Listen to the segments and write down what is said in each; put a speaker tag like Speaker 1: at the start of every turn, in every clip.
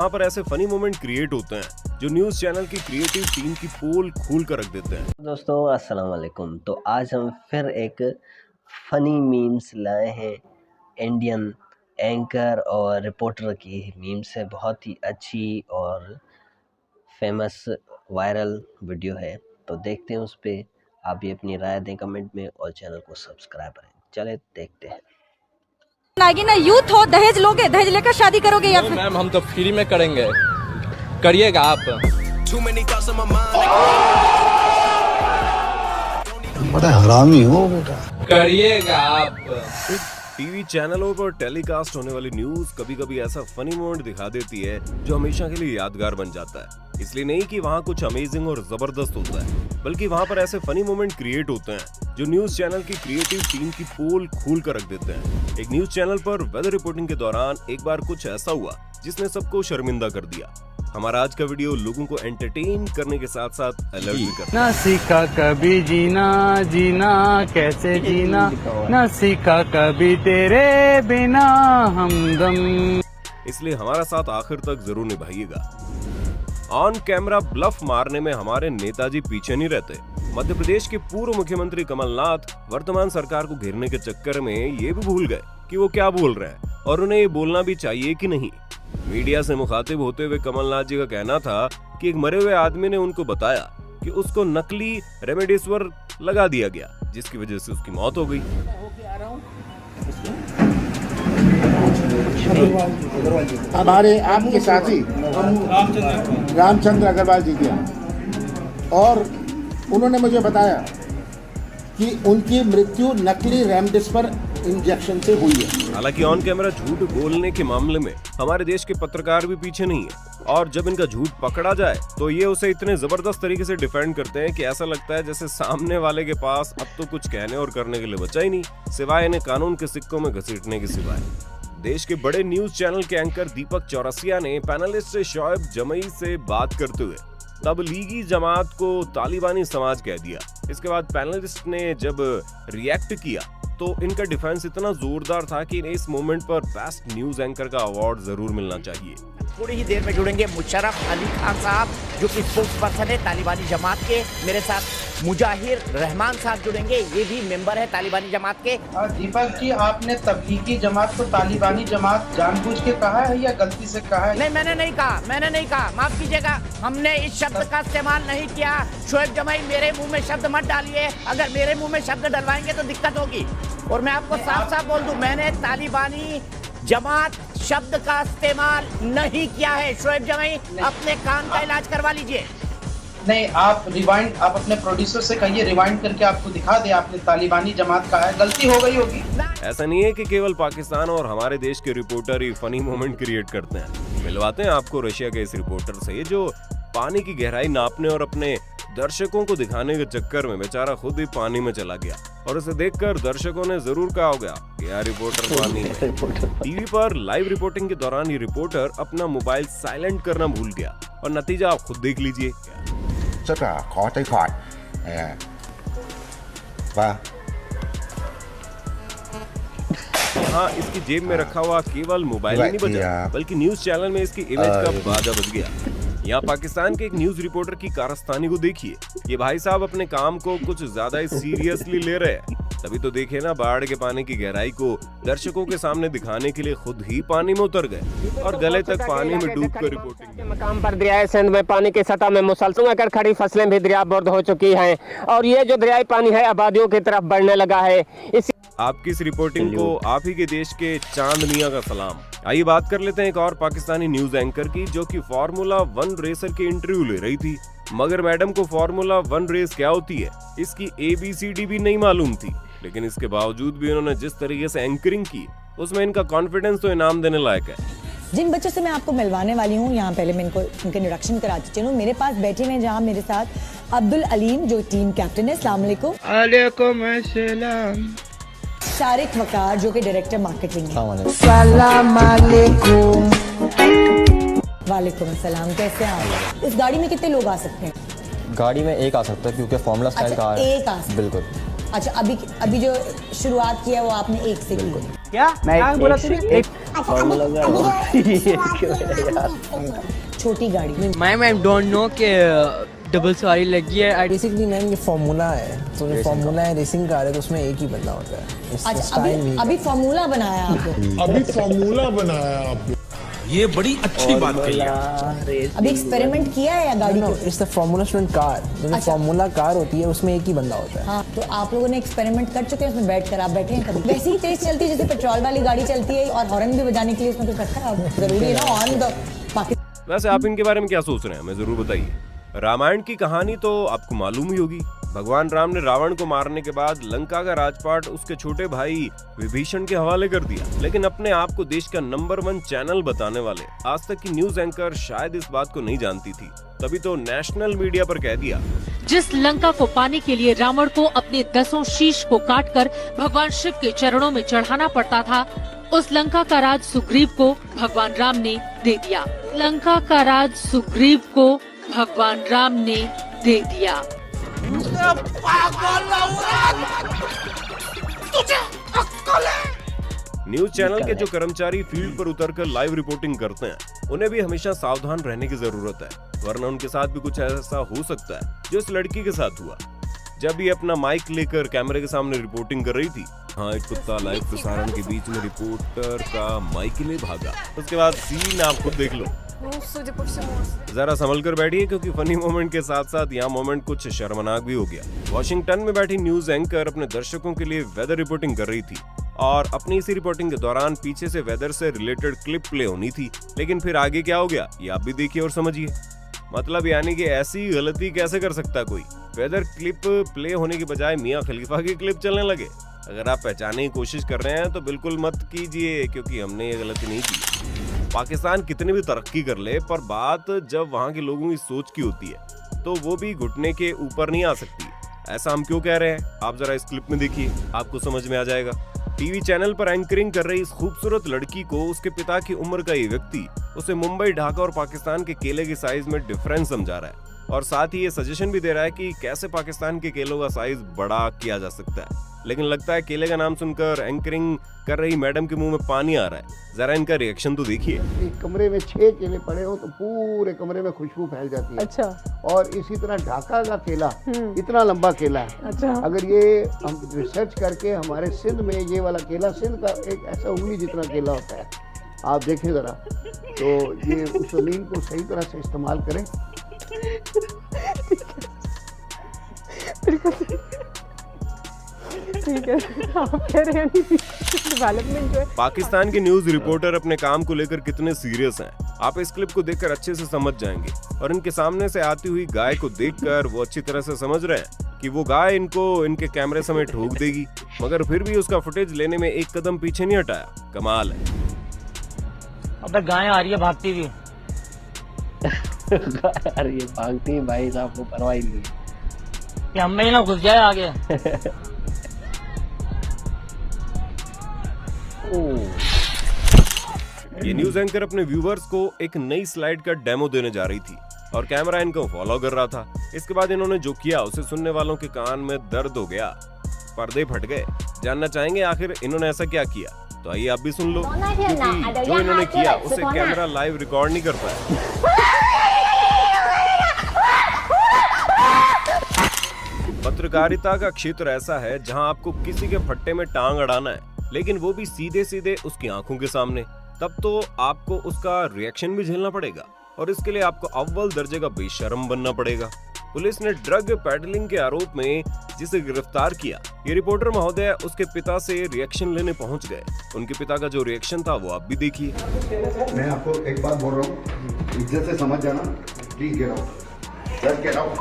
Speaker 1: वहाँ पर ऐसे फनी मोमेंट क्रिएट होते हैं जो न्यूज चैनल की क्रिएटिव टीम की पोल खोल कर रख देते हैं।
Speaker 2: दोस्तों अस्सलाम वालेकुम। तो आज हम फिर एक फ़नी मीम्स लाए हैं। इंडियन एंकर और रिपोर्टर की मीम्स है, बहुत ही अच्छी और फेमस वायरल वीडियो है। तो देखते हैं उस पर, आप भी अपनी राय दें कमेंट में और चैनल को सब्सक्राइब करें। चले देखते हैं।
Speaker 3: लागी ना यूथ हो, दहेज लोगे, दहेज लेकर शादी करोगे या फिर?
Speaker 4: मैम हम तो फ्री में करेंगे, करिएगा आप।
Speaker 5: बड़ा हरामी हो बेटा,
Speaker 4: करिएगा आप।
Speaker 1: टीवी चैनलों पर टेलीकास्ट होने वाली न्यूज कभी कभी ऐसा फनी मोमेंट दिखा देती है जो हमेशा के लिए यादगार बन जाता है। इसलिए नहीं कि वहाँ कुछ अमेजिंग और जबरदस्त होता है, बल्कि वहाँ पर ऐसे फनी मोमेंट क्रिएट होते हैं जो न्यूज चैनल की क्रिएटिव टीम की पोल खोल कर रख देते हैं। एक न्यूज चैनल पर वेदर रिपोर्टिंग के दौरान एक बार कुछ ऐसा हुआ जिसने सबको शर्मिंदा कर दिया। हमारा आज का वीडियो लोगों को एंटरटेन करने के साथ साथ अलर्ट भी करता है।
Speaker 6: ना सीखा कभी जीना, जीना कैसे जीना, ना सीखा कभी तेरे बिना हमदम।
Speaker 1: इसलिए हमारा साथ आखिर तक जरूर निभाइएगा। ऑन कैमरा ब्लफ मारने में हमारे नेताजी पीछे नहीं रहते। मध्य प्रदेश के पूर्व मुख्यमंत्री कमलनाथ वर्तमान सरकार को घेरने के चक्कर में ये भी भूल गए कि वो क्या बोल रहे हैं और उन्हें ये बोलना भी चाहिए कि नहीं। मीडिया से मुखातिब होते हुए कमलनाथ जी का कहना था कि एक मरे हुए आदमी ने उनको बताया कि उसको नकली रेमडेसिविर लगा दिया गया, जिसकी वजह से उसकी मौत हो गई।
Speaker 7: हमारे आपके साथी रामचंद्र अग्रवाल जी किया, और उन्होंने मुझे बताया कि उनकी मृत्यु नकली रेमडेसिविर इंजेक्शन से हुई है।
Speaker 1: हालांकि ऑन कैमरा झूठ बोलने के मामले में हमारे देश के पत्रकार भी पीछे नहीं है, और जब इनका झूठ पकड़ा जाए तो ये उसे इतने जबरदस्त तरीके से डिफेंड करते हैं कि ऐसा लगता है जैसे सामने वाले के पास अब तो कुछ कहने और करने के लिए बचा ही नहीं, सिवाय इन्हें कानून के सिक्कों में घसीटने के सिवाय। देश के बड़े न्यूज चैनल के एंकर दीपक चौरसिया ने पैनलिस्ट शोएब जमई से बात करते हुए तबलीगी जमात को तालिबानी समाज कह दिया। इसके बाद पैनलिस्ट ने जब रिएक्ट किया तो इनका डिफेंस इतना जोरदार था कि इन्हें इस मोमेंट पर बेस्ट न्यूज एंकर का अवार्ड जरूर मिलना चाहिए।
Speaker 8: थोड़ी ही देर में जुड़ेंगे मुशर्रफ अली खान साहब, जो कि स्पोक्स पर्सन है तालिबानी जमात के। मेरे साथ मुजाहिर रहमान साहब जुड़ेंगे, ये भी मेंबर है तालिबानी जमात के।
Speaker 9: दीपक जी, आपने तबलीगी जमात को तालिबानी जमात जानबूझ के कहा है या गलती से कहा है?
Speaker 8: नहीं, मैंने नहीं कहा, माफ कीजिएगा, हमने इस शब्द का इस्तेमाल नहीं किया। शोएब जमई, मेरे मुंह में शब्द मत डालिए, अगर मेरे मुंह में शब्द डलवाएंगे तो दिक्कत होगी। और मैं आपको साफ साफ बोल दूं, मैंने तालिबानी जमात शब्द का इस्तेमाल नहीं किया है। शोएब जमई, अपने कान का इलाज करवा लीजिए।
Speaker 9: नहीं, आप रिवाइंड, आप अपने प्रोड्यूसर से कहिए रिवाइंड करके आपको दिखा दे आपने तालिबानी जमात कहा है, गलती हो गई होगी।
Speaker 1: ऐसा नहीं है कि केवल पाकिस्तान और हमारे देश के रिपोर्टर ही फनी मोमेंट क्रिएट करते हैं। मिलवाते हैं आपको रशिया के इस रिपोर्टर से जो पानी की गहराई नापने और अपने दर्शकों को दिखाने के चक्कर में बेचारा खुद ही पानी में चला गया, और उसे देखकर दर्शकों ने जरूर कहा होगा कि यार रिपोर्टर पानी में। टीवी पर लाइव रिपोर्टिंग के दौरान ये रिपोर्टर अपना मोबाइल साइलेंट करना भूल गया, और नतीजा आप खुद देख लीजिए। हाँ, इसकी जेब में रखा हुआ केवल मोबाइल ही नहीं बचा, बल्कि न्यूज चैनल में इसकी इमेज का बाजा बज गया। यहाँ पाकिस्तान के एक न्यूज रिपोर्टर की कारस्तानी को देखिए। ये भाई साहब अपने काम को कुछ ज्यादा ही सीरियसली ले रहे हैं। तभी तो देखे ना, बाढ़ के पानी की गहराई को दर्शकों के सामने दिखाने के लिए खुद ही पानी में उतर गए और गले तक पानी में डूबकर रिपोर्टिंग की।
Speaker 10: मकाम पर दरियाए सिंध में पानी की सतह में मुसलसल होकर खड़ी फसलें भी दरियाबोर्द हो चुकी हैं, और ये जो दरियाई पानी है आबादियों की तरफ बढ़ने लगा है।
Speaker 1: आपकी इस रिपोर्टिंग को आप ही के देश के चांद मियां का सलाम। आइए बात कर लेते हैं एक और पाकिस्तानी न्यूज एंकर की, जो कि फार्मूला 1 रेसर की इंटरव्यू ले रही थी। मगर मैडम को फार्मूला 1 रेस क्या होती है इसकी ABCD भी नहीं मालूम थी, लेकिन इसके बावजूद भी उन्होंने जिस तरीके से एंकरिंग की उसमें इनका कॉन्फिडेंस तो इनाम देने लायक है।
Speaker 3: जिन बच्चों से मैं आपको मिलवाने वाली हूँ, यहाँ पहले मैं इनको इनका इंट्रोडक्शन कराती चलूँ। मेरे पास बैठे हैं जहाँ मेरे साथ अब्दुल अलीम, जो टीम कैप्टन है। अस्सलाम वालेकुम।
Speaker 6: वालेकुम अस्सलाम।
Speaker 3: शारिक वकार, जो कि डायरेक्टर मार्केटिंग है।
Speaker 6: सलाम अलैकुम।
Speaker 3: वालेकुम अस्सलाम। कैसे हैं आप? इस गाड़ी में कितने लोग आ सकते हैं?
Speaker 11: गाड़ी में एक आ सकता है, क्योंकि फॉर्मूला स्टाइल का
Speaker 3: एक आ सकता है।
Speaker 11: बिल्कुल।
Speaker 3: अच्छा, अभी जो शुरुआत की है वो आपने एक से की।
Speaker 6: क्या बोला तूने?
Speaker 3: छोटी गाड़ी।
Speaker 12: मैम डोंट नो कि डबल सवारी लगी है।
Speaker 13: बेसिकली मैम ये फार्मूला है, तो ये फार्मूला है, रेसिंग कार है, तो उसमें एक ही बंदा होता है।
Speaker 3: अच्छा, अभी फार्मूला बनाया आपको?
Speaker 5: अभी फार्मूला बनाया आपने, ये बड़ी अच्छी बात कही है।
Speaker 3: अभी एक्सपेरिमेंट किया है या गाड़ी के?
Speaker 13: It's the formula student car, जो फार्मूला कार होती है उसमें एक ही बंदा होता है।
Speaker 3: हाँ, तो आप लोगों ने एक्सपेरिमेंट कर चुके हैं उसमें बैठकर? आप बैठे हैं कभी? वैसी ही तेज चलती है जैसे पेट्रोल वाली गाड़ी चलती है, और हॉर्न भी बजाने के लिए उसमें कुछ रखा है? जरूरी है ना ऑन द।
Speaker 1: वैसे आप इनके बारे में क्या सोच रहे हैं, हमें जरूर बताइए। रामायण की कहानी तो आपको मालूम ही होगी। भगवान राम ने रावण को मारने के बाद लंका का राजपाट उसके छोटे भाई विभीषण के हवाले कर दिया, लेकिन अपने आप को देश का नंबर 1 चैनल बताने वाले आज तक की न्यूज एंकर शायद इस बात को नहीं जानती थी, तभी तो नेशनल मीडिया पर कह दिया।
Speaker 14: जिस लंका को पाने के लिए रावण को अपने 10 शीश को काटकर भगवान शिव के चरणों में चढ़ाना पड़ता था, उस लंका का राज सुग्रीव को भगवान राम ने दे दिया। लंका का राज सुग्रीव को भगवान राम ने दे दिया।
Speaker 1: न्यूज चैनल के जो कर्मचारी फील्ड पर उतरकर लाइव रिपोर्टिंग करते हैं, उन्हें भी हमेशा सावधान रहने की जरूरत है, वरना उनके साथ भी कुछ ऐसा हो सकता है जो इस लड़की के साथ हुआ जब ये अपना माइक लेकर कैमरे के सामने रिपोर्टिंग कर रही थी। हाँ, एक कुत्ता लाइव प्रसारण के बीच में रिपोर्टर का माइक ले भागा। उसके बाद सीन आप खुद देख लो। जरा संभल कर बैठिए, क्योंकि फनी मोमेंट के साथ साथ यहाँ मोमेंट कुछ शर्मनाक भी हो गया। वॉशिंगटन में बैठी न्यूज एंकर अपने दर्शकों के लिए वेदर रिपोर्टिंग कर रही थी, और अपनी इसी रिपोर्टिंग के दौरान पीछे से वेदर से रिलेटेड क्लिप प्ले होनी थी, लेकिन फिर आगे क्या हो गया ये आप भी देखिए और समझिए। मतलब यानी कि ऐसी गलती कैसे कर सकता कोई। वेदर क्लिप प्ले होने के बजाय मियां खलीफा की क्लिप चलने लगे। अगर आप पहचानने की कोशिश कर रहे हैं तो बिल्कुल मत कीजिए, क्योंकि हमने ये गलती नहीं की। पाकिस्तान कितनी भी तरक्की कर ले, पर बात जब वहाँ के लोगों की सोच की होती है तो वो भी घुटने के ऊपर नहीं आ सकती। ऐसा हम क्यों कह रहे हैं, आप जरा इस क्लिप में देखिए, आपको समझ में आ जाएगा। टीवी चैनल पर एंकरिंग कर रही इस खूबसूरत लड़की को उसके पिता की उम्र का ये व्यक्ति उसे मुंबई, ढाका और पाकिस्तान के केले के साइज में डिफरेंस समझा रहा है, और साथ ही ये सजेशन भी दे रहा है कि कैसे पाकिस्तान के केलों का साइज बड़ा किया जा सकता है। लेकिन लगता है केले का नाम सुनकर एंकरिंग कर रही मैडम के मुंह में पानी आ रहा है। जरा इनका रिएक्शन तो देखिए।
Speaker 7: एक कमरे में 6 केले पड़े हो तो पूरे कमरे में खुशबू फैल जाती है।
Speaker 15: अच्छा।
Speaker 7: और इसी तरह ढाका का केला इतना लंबा केला है।
Speaker 15: अच्छा।
Speaker 7: अगर ये हम रिसर्च करके हमारे सिंध में ये वाला केला, सिंध का एक ऐसा उंगली जितना केला होता है, आप देखें जरा, तो ये उस जमीन को सही तरह से इस्तेमाल करें।
Speaker 15: ठीक है, आप कह रहे हैं डेवलपमेंट जो है।
Speaker 1: पाकिस्तान के न्यूज रिपोर्टर अपने काम को लेकर कितने सीरियस हैं, आप इस क्लिप को देखकर अच्छे से समझ जाएंगे। और इनके सामने से आती हुई गाय को देखकर वो अच्छी तरह से समझ रहे हैं कि वो गाय इनको इनके कैमरे समेत ठोक देगी, मगर फिर भी उसका फुटेज लेने में एक कदम पीछे नहीं हटाया। कमाल है।
Speaker 12: अबे गाय आ रही है भागती हुई।
Speaker 2: गाय आ रही है भागती है, भाई साहब को परवाह ही नहीं
Speaker 12: कि हम में ना घुस जाए आगे।
Speaker 1: ये न्यूज एंकर अपने व्यूवर्स को एक नई स्लाइड का डेमो देने जा रही थी और कैमरा इनको फॉलो कर रहा था। इसके बाद इन्होंने जो किया उसे सुनने वालों के कान में दर्द हो गया, पर्दे फट गए। जानना चाहेंगे आखिर इन्होंने ऐसा क्या किया, तो आइए आप भी सुन लो, क्योंकि जो इन्होंने किया उसे कैमरा लाइव रिकॉर्ड नहीं करता है। पत्रकारिता का क्षेत्र ऐसा है जहां आपको किसी के फट्टे में टांग अड़ाना है, लेकिन वो भी सीधे सीधे उसकी आंखों के सामने। तब तो आपको उसका रिएक्शन भी झेलना पड़ेगा, और इसके लिए आपको अव्वल दर्जे का बेशर्म बनना पड़ेगा। पुलिस ने ड्रग पेडलिंग के आरोप में जिसे गिरफ्तार किया, ये रिपोर्टर महोदय उसके पिता से रिएक्शन लेने पहुंच गए। उनके पिता का जो रिएक्शन था वो आप भी देखिए।
Speaker 5: मैं आपको एक बात बोल रहा हूँ, इज्जत से समझ जाना, please get out, just get out.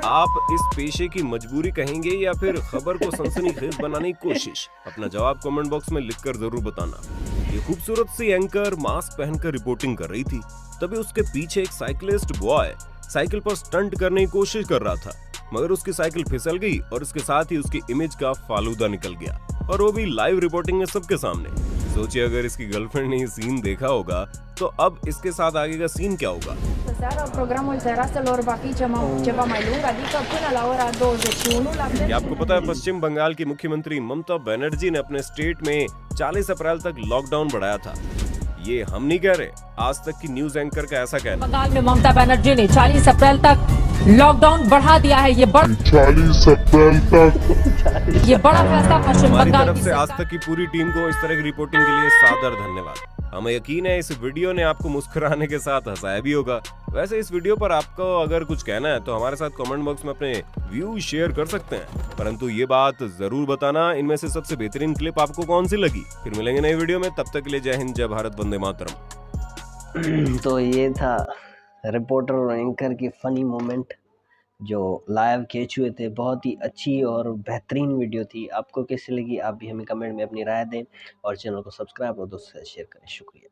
Speaker 1: आप इस पेशे की मजबूरी कहेंगे या फिर खबर को सनसनीखेज बनाने की कोशिश? अपना जवाब कमेंट बॉक्स में लिखकर जरूर बताना। ये खूबसूरत सी एंकर मास्क पहनकर रिपोर्टिंग कर रही थी, तभी उसके पीछे एक साइकिलिस्ट बॉय साइकिल पर स्टंट करने की कोशिश कर रहा था, मगर उसकी साइकिल फिसल गई और इसके साथ ही उसकी इमेज का फालूदा निकल गया, और वो भी लाइव रिपोर्टिंग में सबके सामने। सोचिए अगर इसकी गर्लफ्रेंड ने ये सीन देखा होगा तो अब इसके साथ आगे का सीन क्या होगा। क्या आपको पता है पश्चिम बंगाल की मुख्यमंत्री ममता बनर्जी ने अपने स्टेट में 40 अप्रैल तक लॉकडाउन बढ़ाया था। ये हम नहीं कह रहे, आज तक की न्यूज एंकर का ऐसा कहना।
Speaker 14: बंगाल में ममता बनर्जी ने 40 अप्रैल तक लॉकडाउन बढ़ा दिया है। ये
Speaker 1: 40 अप्रैल तक
Speaker 14: ये बड़ा फैसला पश्चिम
Speaker 1: हमारी
Speaker 14: बंगाल
Speaker 1: तरफ से आज तक की पूरी टीम को इस तरह की रिपोर्टिंग के लिए सादर धन्यवाद। हमें यकीन है इस वीडियो ने आपको मुस्कुराने के साथ हंसाया भी होगा। वैसे इस वीडियो पर आपको अगर कुछ कहना है तो हमारे साथ कमेंट बॉक्स में अपने व्यू शेयर कर सकते हैं, परंतु ये बात जरूर बताना इनमें से सबसे बेहतरीन क्लिप आपको कौन सी लगी। फिर मिलेंगे नई वीडियो में, तब तक के लिए जय हिंद, जय भारत, वंदे मातरम।
Speaker 2: तो ये था रिपोर्टर और एंकर की फनी मोमेंट जो लाइव कैच हुए थे। बहुत ही अच्छी और बेहतरीन वीडियो थी। आपको कैसी लगी आप भी हमें कमेंट में अपनी राय दें और चैनल को सब्सक्राइब और दोस्तों से शेयर करें। शुक्रिया।